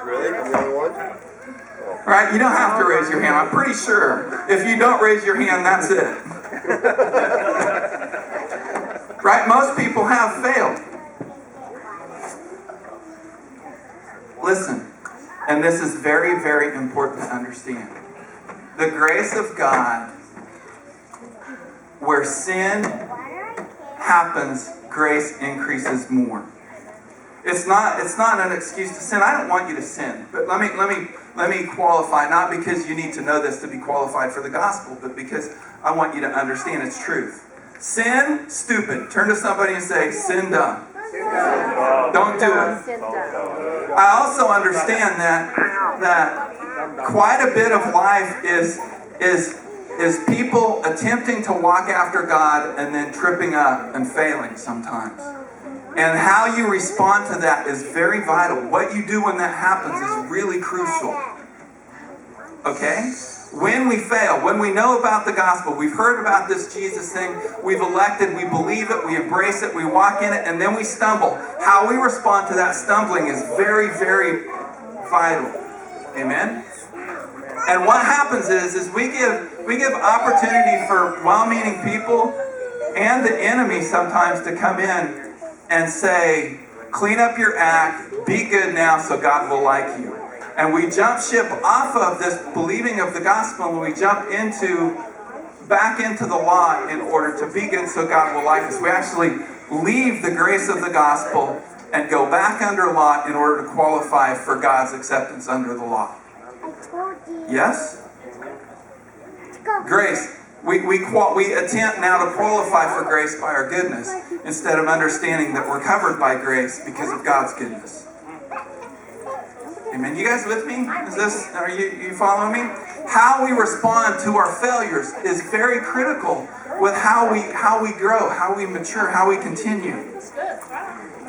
Really? I'm the only one? Right? You don't have to raise your hand. I'm pretty sure. If you don't raise your hand, that's it. Right? Most people have failed. Listen, and this is very, very important to understand. The grace of God, where sin happens, grace increases more. It's not an excuse to sin. I don't want you to sin, but let me qualify, not because you need to know this to be qualified for the gospel, but because I want you to understand its truth. Sin, stupid. Turn to somebody and say, sin dumb. Don't do it. I also understand that quite a bit of life is people attempting to walk after God and then tripping up and failing sometimes. And how you respond to that is very vital. What you do when that happens is really crucial. Okay? When we fail, when we know about the gospel, we've heard about this Jesus thing, we've elected, we believe it, we embrace it, we walk in it, and then we stumble. How we respond to that stumbling is very, very vital. Amen? And what happens is we give opportunity for well-meaning people and the enemy sometimes to come in and say, clean up your act, be good now so God will like you. And we jump ship off of this believing of the gospel and we jump back into the law in order to be good so God will like us. We actually leave the grace of the gospel and go back under law in order to qualify for God's acceptance under the law. Yes? Grace. We attempt now to qualify for grace by our goodness instead of understanding that we're covered by grace because of God's goodness. Amen. You guys with me? Are you following me? How we respond to our failures is very critical with how we grow, how we mature, how we continue.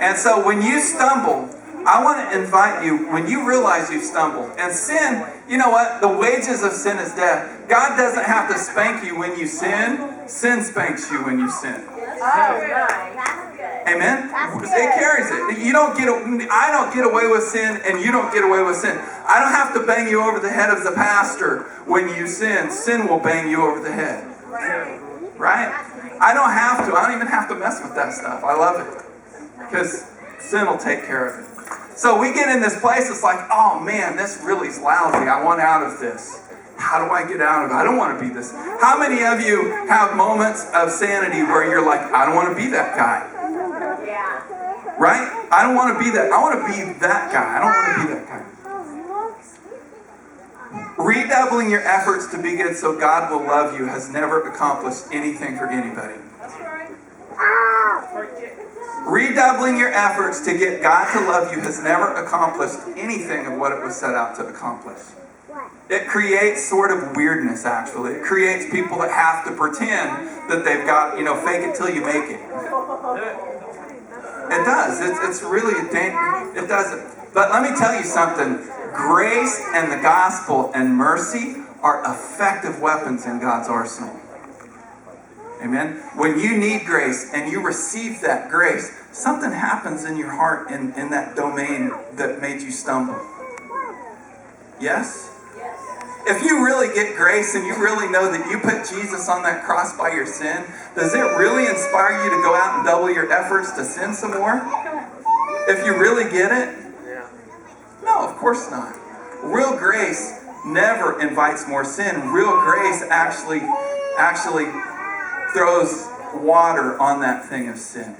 And so when you stumble, I want to invite you, when you realize you've stumbled, and sin, you know what? The wages of sin is death. God doesn't have to spank you when you sin. Sin spanks you when you sin. Amen? It carries it. I don't get away with sin, and you don't get away with sin. I don't have to bang you over the head as a pastor when you sin. Sin will bang you over the head. Right? I don't even have to mess with that stuff. I love it. Because sin will take care of it. So we get in this place, it's like, oh man, this really is lousy. I want out of this. How do I get out of it? I don't want to be this. How many of you have moments of sanity where you're like, I don't want to be that guy? Right? I don't want to be that. I want to be that guy. I don't want to be that guy. Redoubling your efforts to be good so God will love you has never accomplished anything for anybody. That's right. Redoubling your efforts to get God to love you has never accomplished anything of what it was set out to accomplish. It creates sort of weirdness, actually. It creates people that have to pretend that they've got, fake it till you make it. It does. It's really it doesn't. But let me tell you something. Grace and the gospel and mercy are effective weapons in God's arsenal. Amen? When you need grace and you receive that grace, something happens in your heart in that domain that made you stumble. Yes? If you really get grace and you really know that you put Jesus on that cross by your sin, does it really inspire you to go out and double your efforts to sin some more? If you really get it? No, of course not. Real grace never invites more sin. Real grace actually throws water on that thing of sin.